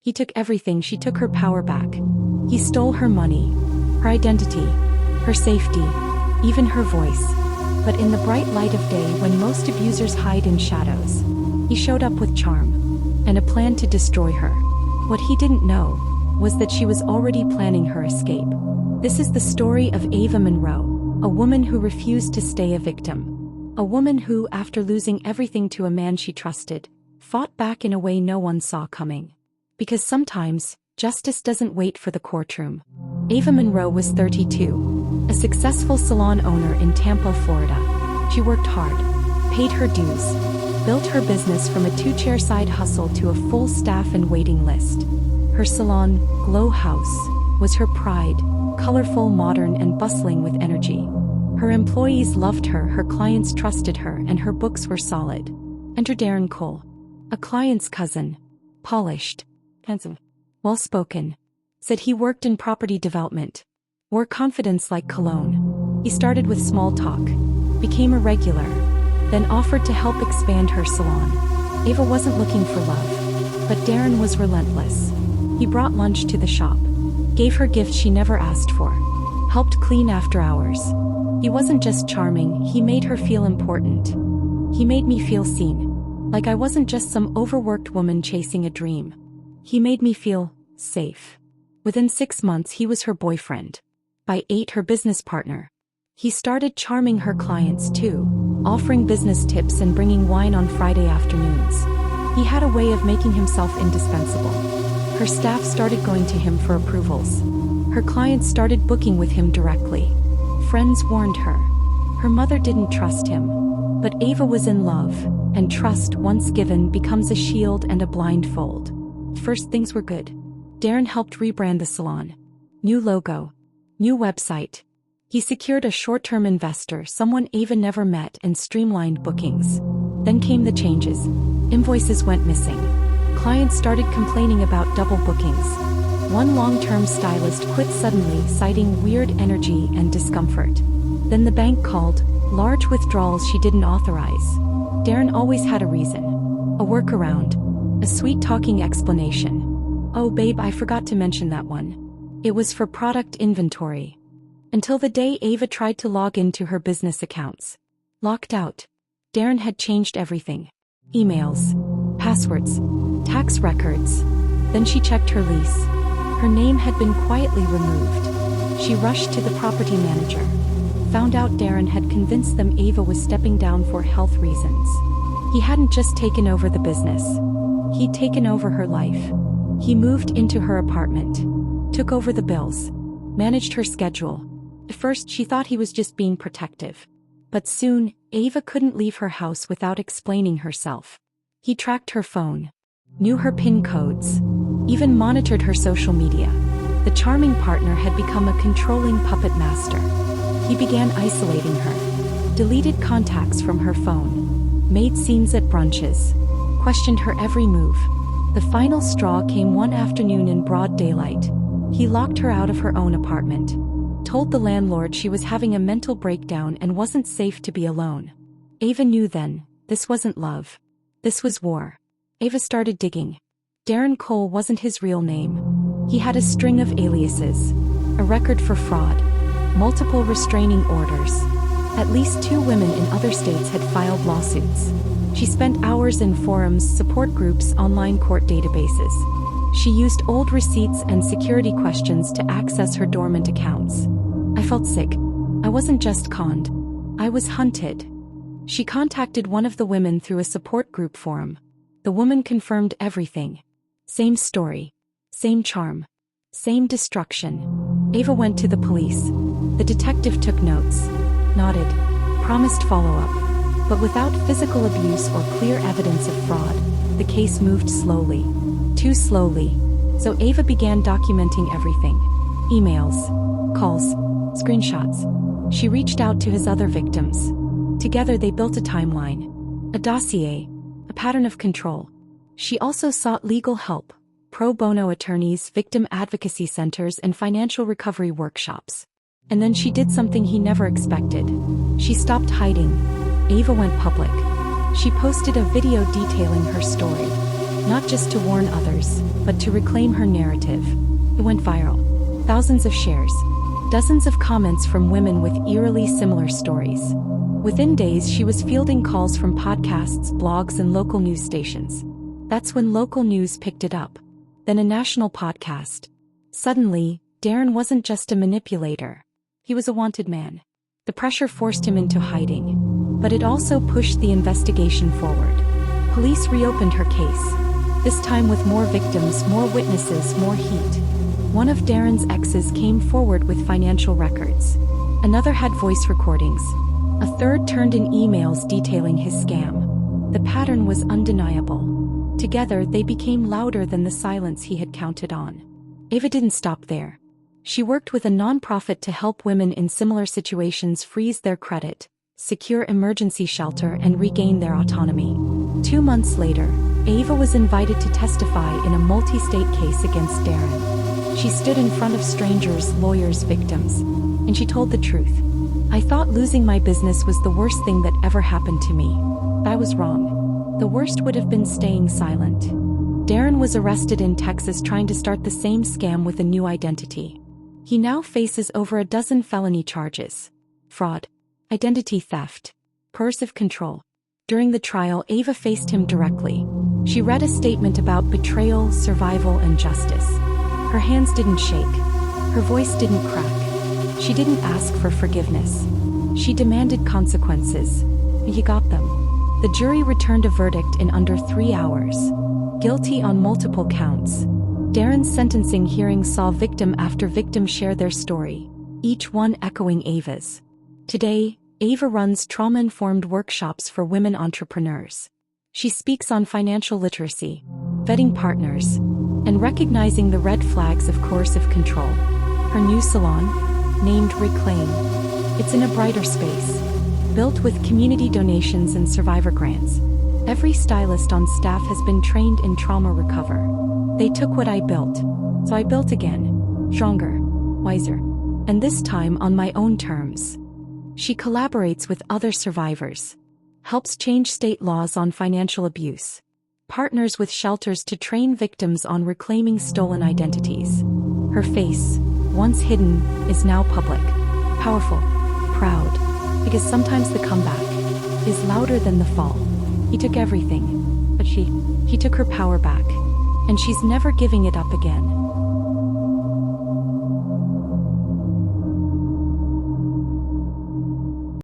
He took everything. She took her power back. He stole her money, her identity, her safety, even her voice. But in the bright light of day, when most abusers hide in shadows, he showed up with charm and a plan to destroy her. What he didn't know was that she was already planning her escape. This is the story of Ava Monroe, a woman who refused to stay a victim. A woman who, after losing everything to a man she trusted, fought back in a way no one saw coming. Because sometimes, justice doesn't wait for the courtroom. Ava Monroe was 32, a successful salon owner in Tampa, Florida. She worked hard, paid her dues, built her business from a two-chair side hustle to a full staff and waiting list. Her salon, Glow House, was her pride, colorful, modern, and bustling with energy. Her employees loved her, her clients trusted her, and her books were solid. Enter Darren Cole, a client's cousin, polished, handsome, well-spoken. Said he worked in property development, wore confidence like cologne. He started with small talk, became a regular, then offered to help expand her salon. Ava wasn't looking for love, but Darren was relentless. He brought lunch to the shop, gave her gifts she never asked for, helped clean after hours. He wasn't just charming, he made her feel important. He made me feel seen, like I wasn't just some overworked woman chasing a dream. He made me feel safe. Within 6 months he was her boyfriend. By 8, her business partner. He started charming her clients too, offering business tips and bringing wine on Friday afternoons. He had a way of making himself indispensable. Her staff started going to him for approvals. Her clients started booking with him directly. Friends warned her. Her mother didn't trust him. But Ava was in love, and trust, once given, becomes a shield and a blindfold. First, things were good. Darren helped rebrand the salon. New logo. New website. He secured a short-term investor, someone Ava never met, and streamlined bookings. Then came the changes. Invoices went missing. Clients started complaining about double bookings. One long-term stylist quit suddenly, citing weird energy and discomfort. Then the bank called, large withdrawals she didn't authorize. Darren always had a reason. A workaround. A sweet-talking explanation. Oh babe, I forgot to mention that one. It was for product inventory. Until the day Ava tried to log into her business accounts. Locked out. Darren had changed everything. Emails, passwords, tax records. Then she checked her lease. Her name had been quietly removed. She rushed to the property manager. Found out Darren had convinced them Ava was stepping down for health reasons. He hadn't just taken over the business. He'd taken over her life. He moved into her apartment, took over the bills, managed her schedule. At first she thought he was just being protective. But soon, Ava couldn't leave her house without explaining herself. He tracked her phone, knew her PIN codes, even monitored her social media. The charming partner had become a controlling puppet master. He began isolating her, deleted contacts from her phone, made scenes at brunches, questioned her every move. The final straw came one afternoon in broad daylight. He locked her out of her own apartment, told the landlord she was having a mental breakdown and wasn't safe to be alone. Ava knew then, this wasn't love. This was war. Ava started digging. Darren Cole wasn't his real name. He had a string of aliases, a record for fraud, multiple restraining orders. At least 2 women in other states had filed lawsuits. She spent hours in forums, support groups, online court databases. She used old receipts and security questions to access her dormant accounts. I felt sick. I wasn't just conned. I was hunted. She contacted one of the women through a support group forum. The woman confirmed everything. Same story. Same charm. Same destruction. Ava went to the police. The detective took notes, nodded, promised follow-up. But without physical abuse or clear evidence of fraud, the case moved slowly. Too slowly. So Ava began documenting everything. Emails, calls, screenshots. She reached out to his other victims. Together they built a timeline, a dossier, a pattern of control. She also sought legal help, pro bono attorneys, victim advocacy centers, and financial recovery workshops. And then she did something he never expected. She stopped hiding. Ava went public. She posted a video detailing her story. Not just to warn others, but to reclaim her narrative. It went viral. Thousands of shares. Dozens of comments from women with eerily similar stories. Within days, she was fielding calls from podcasts, blogs, and local news stations. That's when local news picked it up. Then a national podcast. Suddenly, Darren wasn't just a manipulator. He was a wanted man. The pressure forced him into hiding. But it also pushed the investigation forward. Police reopened her case. This time with more victims, more witnesses, more heat. One of Darren's exes came forward with financial records. Another had voice recordings. A third turned in emails detailing his scam. The pattern was undeniable. Together, they became louder than the silence he had counted on. Ava didn't stop there. She worked with a nonprofit to help women in similar situations freeze their credit, secure emergency shelter, and regain their autonomy. 2 months later, Ava was invited to testify in a multi-state case against Darren. She stood in front of strangers, lawyers, victims, and she told the truth. I thought losing my business was the worst thing that ever happened to me. I was wrong. The worst would have been staying silent. Darren was arrested in Texas trying to start the same scam with a new identity. He now faces over a dozen felony charges: fraud, identity theft, coercive control. During the trial, Ava faced him directly. She read a statement about betrayal, survival, and justice. Her hands didn't shake. Her voice didn't crack. She didn't ask for forgiveness. She demanded consequences. And he got them. The jury returned a verdict in under 3 hours. Guilty on multiple counts. Darren's sentencing hearing saw victim after victim share their story, each one echoing Ava's. Today, Ava runs trauma-informed workshops for women entrepreneurs. She speaks on financial literacy, vetting partners, and recognizing the red flags of coercive control. Her new salon, named Reclaim, it's in a brighter space, built with community donations and survivor grants. Every stylist on staff has been trained in trauma recover. They took what I built, so I built again, stronger, wiser, and this time on my own terms. She collaborates with other survivors, helps change state laws on financial abuse, partners with shelters to train victims on reclaiming stolen identities. Her face, once hidden, is now public, powerful, proud, because sometimes the comeback is louder than the fall. He took everything, but he took her power back. And she's never giving it up again.